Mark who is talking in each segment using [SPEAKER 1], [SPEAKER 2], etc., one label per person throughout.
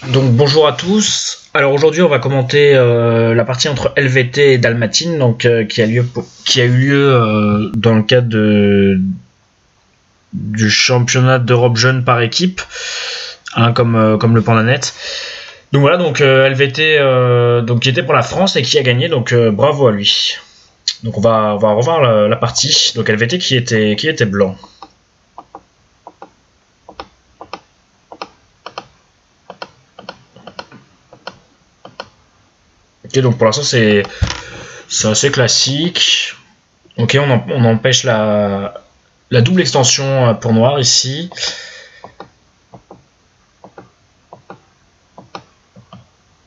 [SPEAKER 1] Donc bonjour à tous. Alors aujourd'hui on va commenter la partie entre LVT et Dalmatine, donc qui a eu lieu dans le cadre du championnat d'Europe jeune par équipe, hein, comme le Pandanet. Donc voilà, donc LVT donc qui était pour la France et qui a gagné, donc bravo à lui. Donc on va revoir la partie. Donc LVT qui était blanc. Ok, donc pour l'instant c'est assez classique. Ok, on empêche la double extension pour noir ici.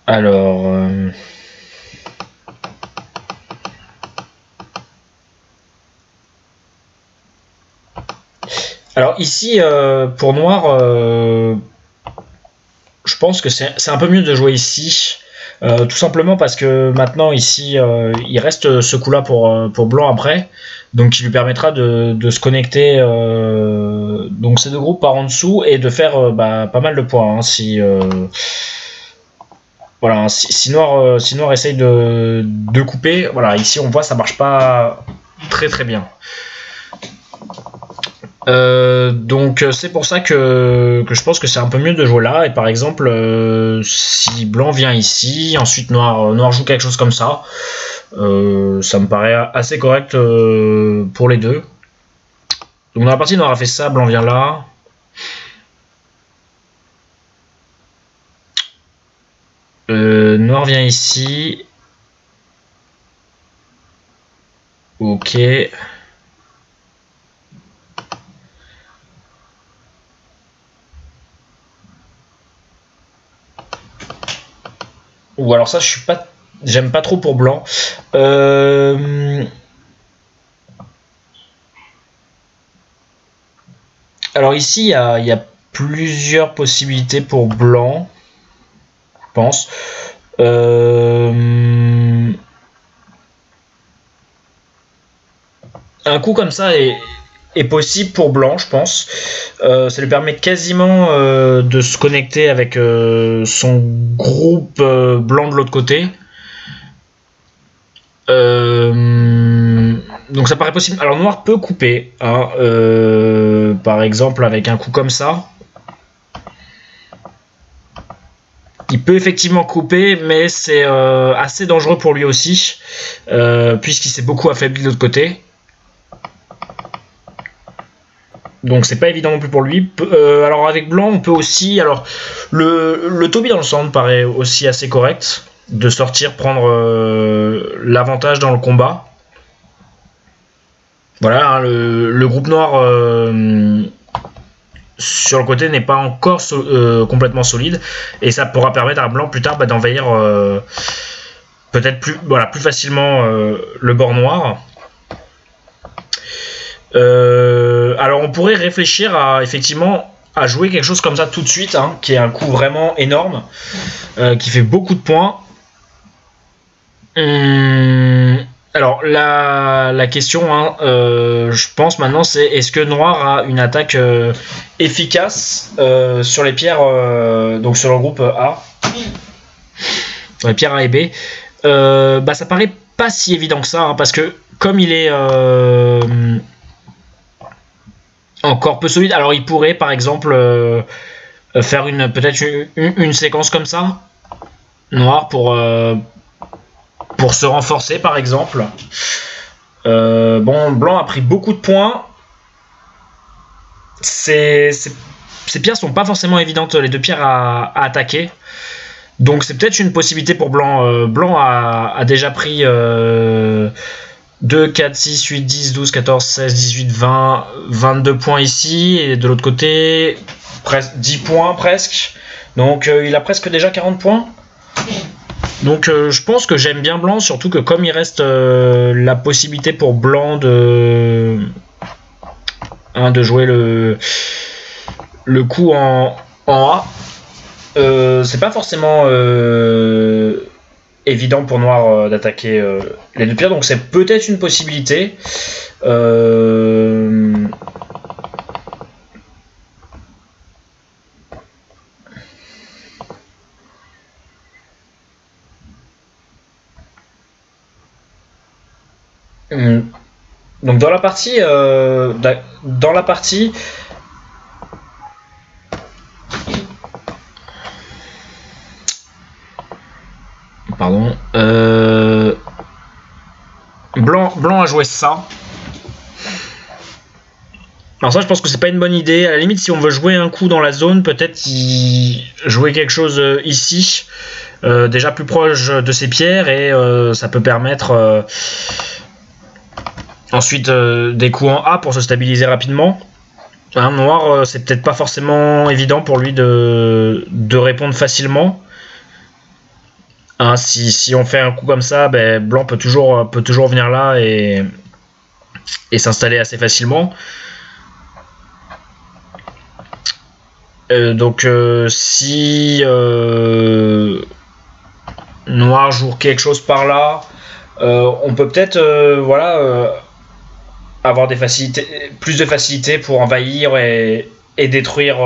[SPEAKER 1] Alors, ici, pour noir, je pense que c'est un peu mieux de jouer ici. Tout simplement parce que maintenant ici il reste ce coup là pour blanc après, donc qui lui permettra de se connecter donc ces deux groupes par en dessous et de faire pas mal de points, hein, si voilà, si noir essaye de couper. Voilà, ici on voit ça marche pas très bien. Donc c'est pour ça que je pense que c'est un peu mieux de jouer là. Et par exemple, si blanc vient ici, ensuite noir joue quelque chose comme ça, ça me paraît assez correct pour les deux. Donc dans la partie noir a fait ça, blanc vient là. Noir vient ici. Ok. Ou alors ça, j'aime pas trop pour blanc. Alors ici, il y a plusieurs possibilités pour blanc, je pense. Un coup comme ça est possible pour blanc, je pense. Ça lui permet quasiment de se connecter avec son groupe blanc de l'autre côté. Donc ça paraît possible. Alors noir peut couper, hein, par exemple avec un coup comme ça. Il peut effectivement couper, mais c'est assez dangereux pour lui aussi, puisqu'il s'est beaucoup affaibli de l'autre côté. Donc c'est pas évident non plus pour lui. Alors avec blanc, on peut aussi. Alors le Toby dans le centre paraît aussi assez correct. De sortir, prendre l'avantage dans le combat. Voilà, hein, le groupe noir sur le côté n'est pas encore complètement solide. Et ça pourra permettre à blanc plus tard d'envahir peut-être plus facilement le bord noir. Alors on pourrait réfléchir à effectivement à jouer quelque chose comme ça tout de suite, hein, qui est un coup vraiment énorme, qui fait beaucoup de points. Alors la question, hein, je pense maintenant, c'est est-ce que noir a une attaque efficace sur les pierres, donc sur le groupe A, sur les pierres A et B. Ça paraît pas si évident que ça, hein, parce que comme il est encore peu solide. Alors il pourrait par exemple faire peut-être une séquence comme ça, noir pour se renforcer par exemple. Bon, blanc a pris beaucoup de points. Ces pierres sont pas forcément évidentes, les deux pierres à attaquer. Donc c'est peut-être une possibilité pour blanc. Blanc a déjà pris 2, 4, 6, 8, 10, 12, 14, 16, 18, 20, 22 points ici. Et de l'autre côté, 10 points presque. Donc il a presque déjà 40 points. Donc je pense que j'aime bien blanc, surtout que comme il reste la possibilité pour blanc de jouer le coup en A, c'est pas forcément évident pour noir d'attaquer les deux pierres, donc c'est peut-être une possibilité. Donc dans la partie, pardon, blanc a joué ça. Alors ça, je pense que c'est pas une bonne idée. À la limite, si on veut jouer un coup dans la zone, peut-être jouer quelque chose ici, déjà plus proche de ses pierres, et ça peut permettre ensuite des coups en A pour se stabiliser rapidement. Hein, noir, c'est peut-être pas forcément évident pour lui de répondre facilement. Hein, si on fait un coup comme ça, ben, blanc peut toujours venir là et s'installer assez facilement. Donc si noir joue quelque chose par là, on peut peut-être avoir plus de facilité pour envahir et détruire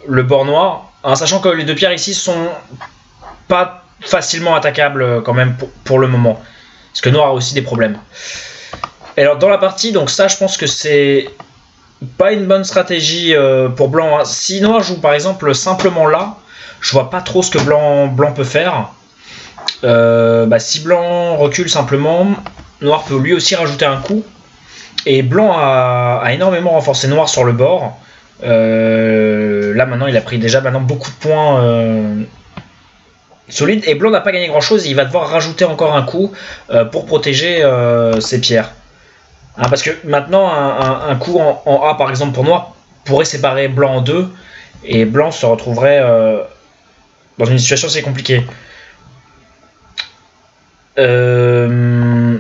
[SPEAKER 1] le bord noir, en sachant que les deux pierres ici sont pas facilement attaquables quand même pour le moment, parce que noir a aussi des problèmes. Et alors dans la partie, donc ça je pense que c'est pas une bonne stratégie pour blanc. Hein. Si noir joue par exemple simplement là, je vois pas trop ce que blanc peut faire. Si blanc recule simplement, noir peut lui aussi rajouter un coup. Et blanc a énormément renforcé noir sur le bord. Là maintenant il a pris déjà beaucoup de points solides. Et blanc n'a pas gagné grand chose. Il va devoir rajouter encore un coup pour protéger ses pierres. Hein, parce que maintenant, un coup en A, par exemple, pour noir, pourrait séparer blanc en deux, et blanc se retrouverait dans une situation assez compliquée. Ouais,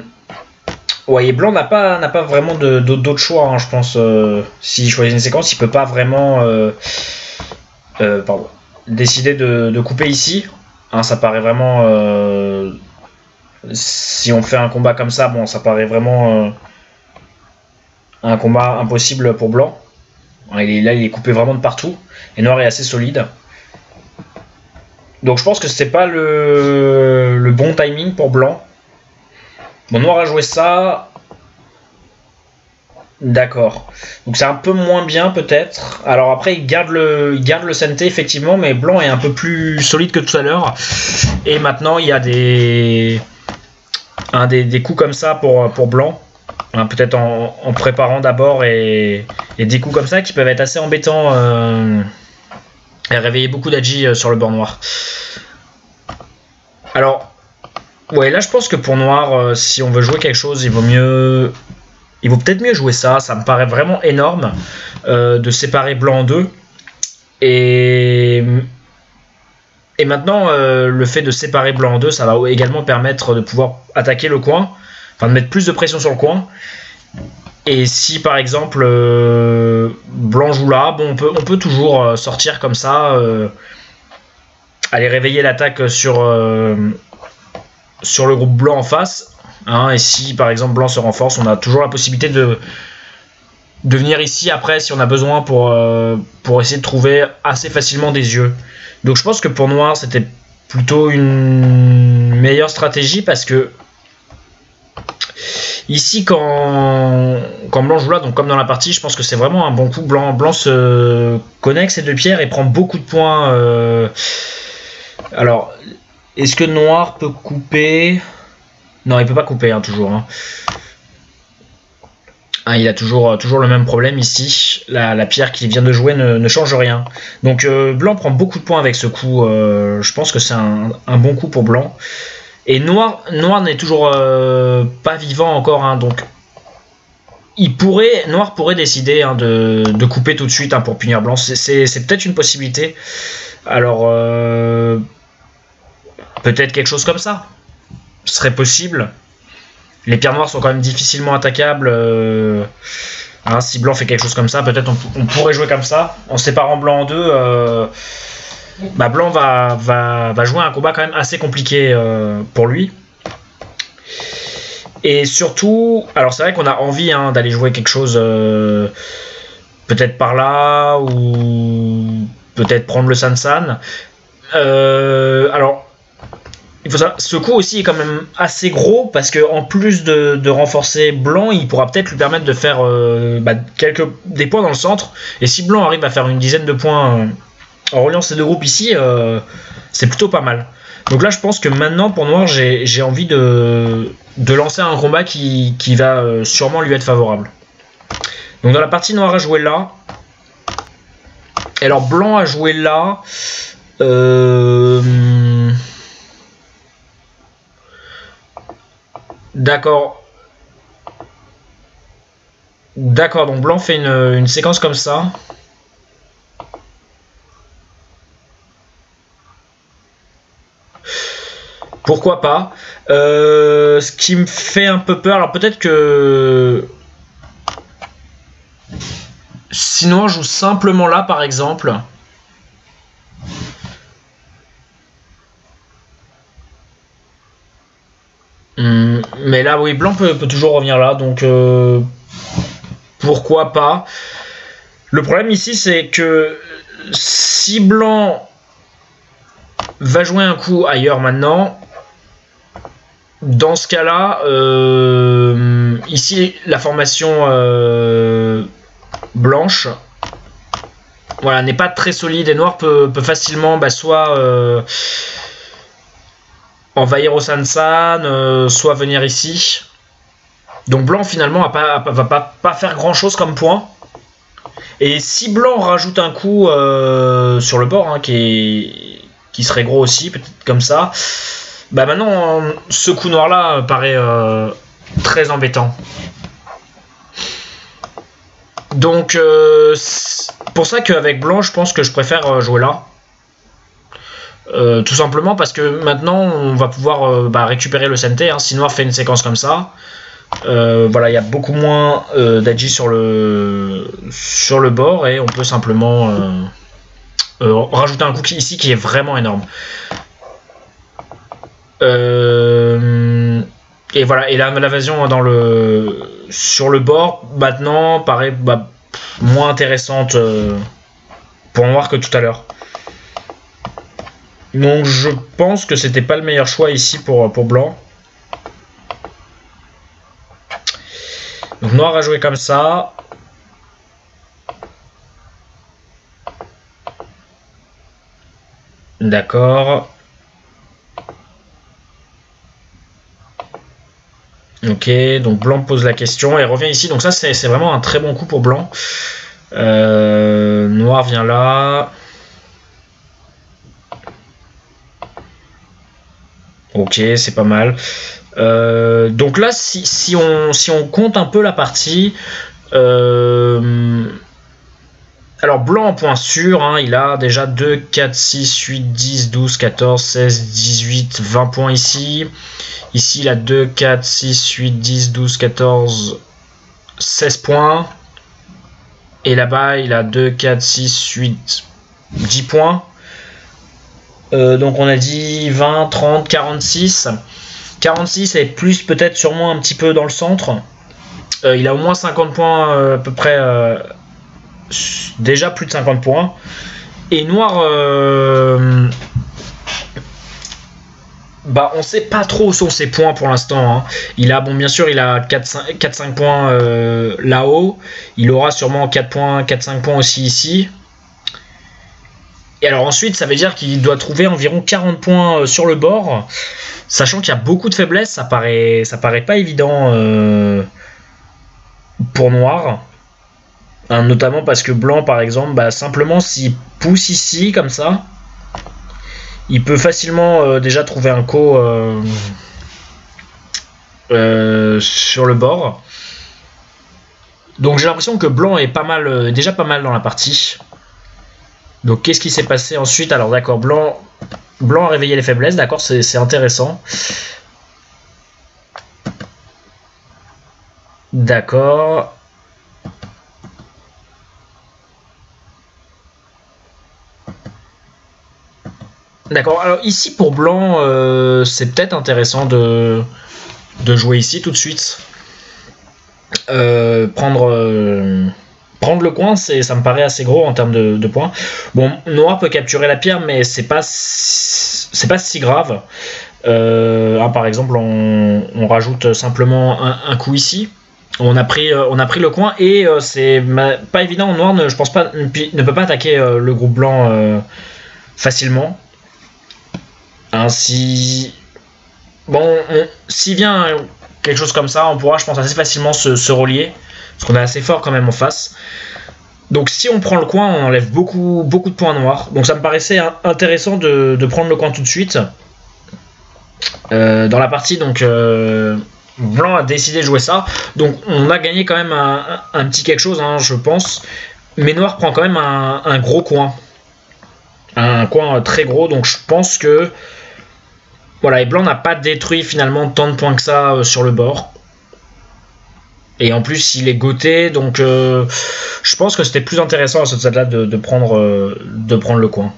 [SPEAKER 1] et blanc n'a pas vraiment d'autre choix, hein, je pense. S'il choisit une séquence, il peut pas vraiment décider de couper ici. Hein, ça paraît vraiment... si on fait un combat comme ça, bon, ça paraît vraiment... un combat impossible pour blanc. Il est coupé vraiment de partout. Et noir est assez solide. Donc je pense que c'est pas le bon timing pour blanc. Bon, noir a joué ça. D'accord. Donc c'est un peu moins bien peut-être. Alors après il garde le Sente effectivement, mais blanc est un peu plus solide que tout à l'heure. Et maintenant il y a des coups comme ça pour blanc. Hein, peut-être en préparant d'abord et des coups comme ça qui peuvent être assez embêtants et réveiller beaucoup d'Adji sur le bord noir. Alors, ouais, là je pense que pour noir, si on veut jouer quelque chose, il vaut peut-être mieux jouer ça. Ça me paraît vraiment énorme de séparer blanc en deux. Et maintenant, le fait de séparer blanc en deux, ça va également permettre de pouvoir attaquer le coin. Enfin, de mettre plus de pression sur le coin. Et si par exemple blanc joue là, bon, on peut toujours sortir comme ça, aller réveiller l'attaque sur le groupe blanc en face. Hein, et si par exemple blanc se renforce, on a toujours la possibilité de venir ici après si on a besoin pour essayer de trouver assez facilement des yeux. Donc je pense que pour noir c'était plutôt une meilleure stratégie, parce que ici, quand blanc joue là, donc comme dans la partie, je pense que c'est vraiment un bon coup. Blanc se connecte ces deux pierres et prend beaucoup de points. Alors, est-ce que noir peut couper? Non, il peut pas couper, hein, toujours. Hein. Hein, il a toujours le même problème ici. La pierre qu'il vient de jouer ne change rien. Donc blanc prend beaucoup de points avec ce coup. Je pense que c'est un bon coup pour blanc. Et noir n'est toujours pas vivant encore, hein, donc noir pourrait décider hein, de couper tout de suite hein, pour punir blanc. C'est peut-être une possibilité. Alors peut-être quelque chose comme ça. Ce serait possible. Les pierres noires sont quand même difficilement attaquables. Hein, si blanc fait quelque chose comme ça, peut-être on pourrait jouer comme ça. En séparant blanc en deux, blanc va jouer un combat quand même assez compliqué pour lui. Et surtout, alors c'est vrai qu'on a envie hein, d'aller jouer quelque chose peut-être par là, ou peut-être prendre le Sansan. Alors, il faut savoir, ce coup aussi est quand même assez gros parce que en plus de renforcer blanc, il pourra peut-être lui permettre de faire des points dans le centre. Et si blanc arrive à faire une dizaine de points en reliant ces deux groupes ici, c'est plutôt pas mal. Donc là, je pense que maintenant, pour Noir, j'ai envie de lancer un combat qui va sûrement lui être favorable. Donc dans la partie Noir a joué là. Et alors blanc a joué là. D'accord. D'accord, donc blanc fait une séquence comme ça. Pourquoi pas. Ce qui me fait un peu peur, alors peut-être que sinon je joue simplement là par exemple. Mais là oui, blanc peut toujours revenir là, donc pourquoi pas. Le problème ici c'est que si blanc va jouer un coup ailleurs maintenant, dans ce cas là ici la formation blanche voilà, n'est pas très solide et noir peut facilement soit envahir au Sansan, soit venir ici. Donc blanc finalement va pas faire grand chose comme point. Et si blanc rajoute un coup sur le bord, hein, qui serait gros aussi, peut-être comme ça, bah maintenant ce coup noir là paraît très embêtant. Donc pour ça qu'avec blanc je pense que je préfère jouer là. Tout simplement parce que maintenant on va pouvoir récupérer le CNT, hein, si noir fait une séquence comme ça. Voilà, il y a beaucoup moins d'agi sur le bord et on peut simplement rajouter un coup ici qui est vraiment énorme. Et voilà, et l'invasion sur le bord maintenant paraît moins intéressante pour noir que tout à l'heure. Donc je pense que c'était pas le meilleur choix ici pour blanc. Donc noir a joué comme ça. D'accord. Ok, donc blanc pose la question et revient ici. Donc ça c'est vraiment un très bon coup pour blanc. Noir vient là. Ok, c'est pas mal. Donc là, si on compte un peu la partie, alors blanc en point sûr, hein, il a déjà 2, 4, 6, 8, 10, 12, 14, 16, 18, 20 points ici. Ici, il a 2, 4, 6, 8, 10, 12, 14, 16 points. Et là-bas, il a 2, 4, 6, 8, 10 points. Donc on a dit 20, 30, 46. 46 et plus peut-être sûrement un petit peu dans le centre. Il a au moins 50 points à peu près. Déjà plus de 50 points. Et noir, on sait pas trop où sont ses points pour l'instant. Hein. Il a, bien sûr, il a 4-5 points là-haut. Il aura sûrement 4-5 points aussi ici. Et alors ensuite, ça veut dire qu'il doit trouver environ 40 points sur le bord. Sachant qu'il y a beaucoup de faiblesses, ça paraît pas évident pour noir. Hein, notamment parce que blanc, par exemple, simplement s'il pousse ici, comme ça, il peut facilement déjà trouver un co sur le bord. Donc j'ai l'impression que blanc est déjà pas mal dans la partie. Donc qu'est-ce qui s'est passé ensuite? Alors d'accord, blanc a réveillé les faiblesses, d'accord, c'est intéressant. D'accord. D'accord, alors ici pour blanc, c'est peut-être intéressant de jouer ici tout de suite. Prendre le coin, ça me paraît assez gros en termes de points. Bon, noir peut capturer la pierre, mais c'est pas si grave. Par exemple, on rajoute simplement un coup ici. On a pris le coin et c'est pas évident. Noir, je pense pas, ne peut pas attaquer le groupe blanc facilement. Ainsi, bon, s'il vient quelque chose comme ça, on pourra, je pense, assez facilement se relier, parce qu'on est assez fort quand même en face. Donc si on prend le coin, on enlève beaucoup de points noirs. Donc ça me paraissait intéressant de prendre le coin tout de suite. Dans la partie, donc blanc a décidé de jouer ça. Donc on a gagné quand même un petit quelque chose, hein, je pense. Mais noir prend quand même un gros coin. Un coin très gros, donc je pense que... Voilà, et blanc n'a pas détruit finalement tant de points que ça sur le bord. Et en plus, il est goté, donc je pense que c'était plus intéressant à ce stade-là de prendre le coin.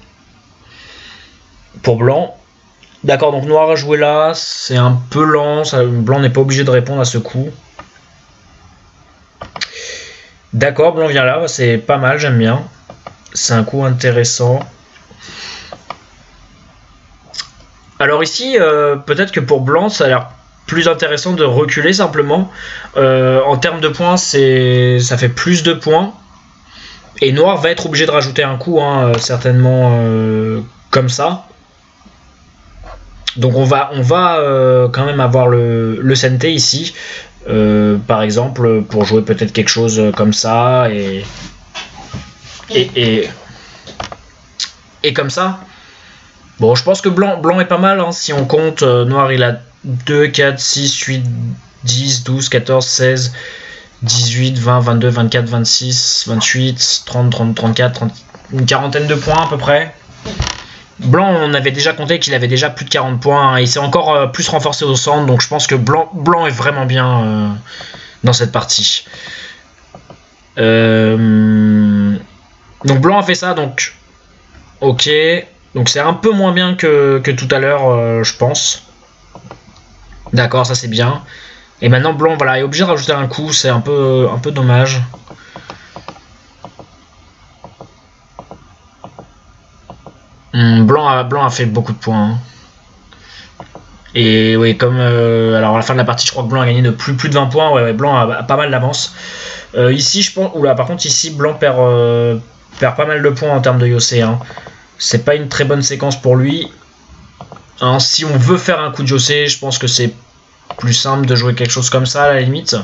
[SPEAKER 1] Pour blanc. D'accord, donc noir a joué là, c'est un peu lent, blanc n'est pas obligé de répondre à ce coup. D'accord, blanc vient là, c'est pas mal, j'aime bien. C'est un coup intéressant. Alors ici, peut-être que pour blanc, ça a l'air plus intéressant de reculer simplement. En termes de points, ça fait plus de points. Et noir va être obligé de rajouter un coup, hein, certainement comme ça. Donc on va quand même avoir le Sente ici. Par exemple, pour jouer peut-être quelque chose comme ça. Et comme ça. Bon, je pense que blanc est pas mal, hein, si on compte. Noir, il a 2, 4, 6, 8, 10, 12, 14, 16, 18, 20, 22, 24, 26, 28, 30, 30, 34, 30, une quarantaine de points à peu près. Blanc, on avait déjà compté qu'il avait déjà plus de 40 points, hein, et il s'est encore plus renforcé au centre, donc je pense que blanc est vraiment bien dans cette partie. Donc blanc a fait ça, donc ok. Donc c'est un peu moins bien que tout à l'heure, je pense. D'accord, ça c'est bien. Et maintenant blanc, voilà, est obligé de rajouter un coup, c'est un peu dommage. Blanc a fait beaucoup de points. Hein. Et oui, comme alors à la fin de la partie, je crois que blanc a gagné de plus de 20 points. Ouais, blanc a pas mal d'avance. Ici, je pense. Oula, par contre, ici, blanc perd pas mal de points en termes de Yosei. Hein. C'est pas une très bonne séquence pour lui. Hein, si on veut faire un coup de Yosei, je pense que c'est plus simple de jouer quelque chose comme ça à la limite.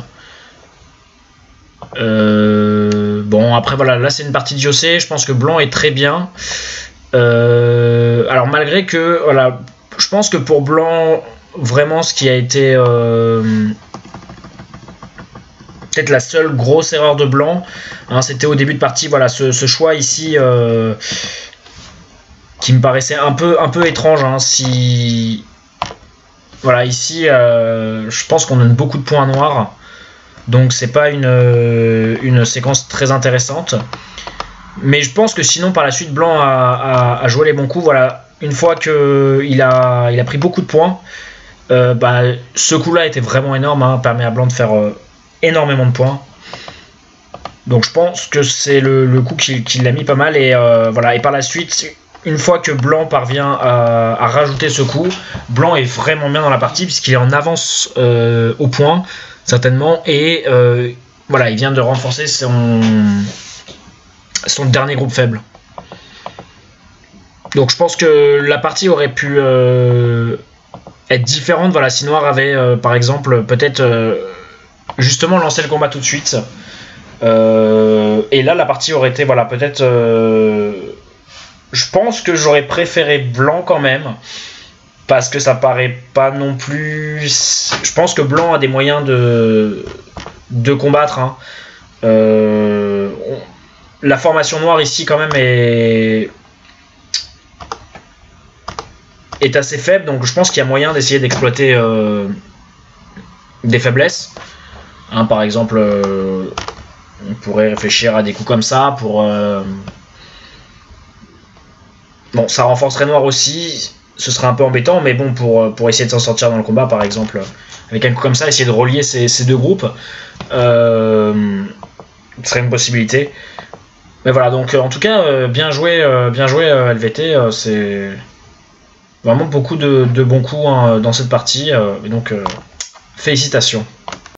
[SPEAKER 1] Bon, après voilà, là c'est une partie de Yosei. Je pense que blanc est très bien. Alors malgré que, voilà, je pense que pour blanc, vraiment ce qui a été peut-être la seule grosse erreur de blanc, hein, c'était au début de partie, voilà, ce choix ici qui me paraissait un peu étrange. Hein, si voilà, ici, je pense qu'on donne beaucoup de points noirs, donc c'est pas une séquence très intéressante. Mais je pense que sinon par la suite blanc a joué les bons coups. Voilà, une fois qu'il a pris beaucoup de points, ce coup là était vraiment énorme, hein, permet à blanc de faire énormément de points. Donc je pense que c'est le coup qui l'a mis pas mal. Et voilà, et par la suite, une fois que blanc parvient à rajouter ce coup, blanc est vraiment bien dans la partie puisqu'il est en avance au point certainement. Et voilà, il vient de renforcer son dernier groupe faible. Donc je pense que la partie aurait pu être différente. Voilà, si noir avait par exemple peut-être justement lancé le combat tout de suite. Et là la partie aurait été, voilà, peut-être je pense que j'aurais préféré blanc quand même, parce que ça paraît pas non plus. Je pense que blanc a des moyens de combattre. Hein. La formation noire ici quand même est assez faible, donc je pense qu'il y a moyen d'essayer d'exploiter des faiblesses. Hein, par exemple, on pourrait réfléchir à des coups comme ça pour... Bon, ça renforcerait noir aussi, ce serait un peu embêtant, mais bon, pour essayer de s'en sortir dans le combat, par exemple, avec un coup comme ça, essayer de relier ces deux groupes, ce serait une possibilité. Mais voilà, donc en tout cas, bien joué LVT, vraiment beaucoup de bons coups hein, dans cette partie. Et donc, félicitations.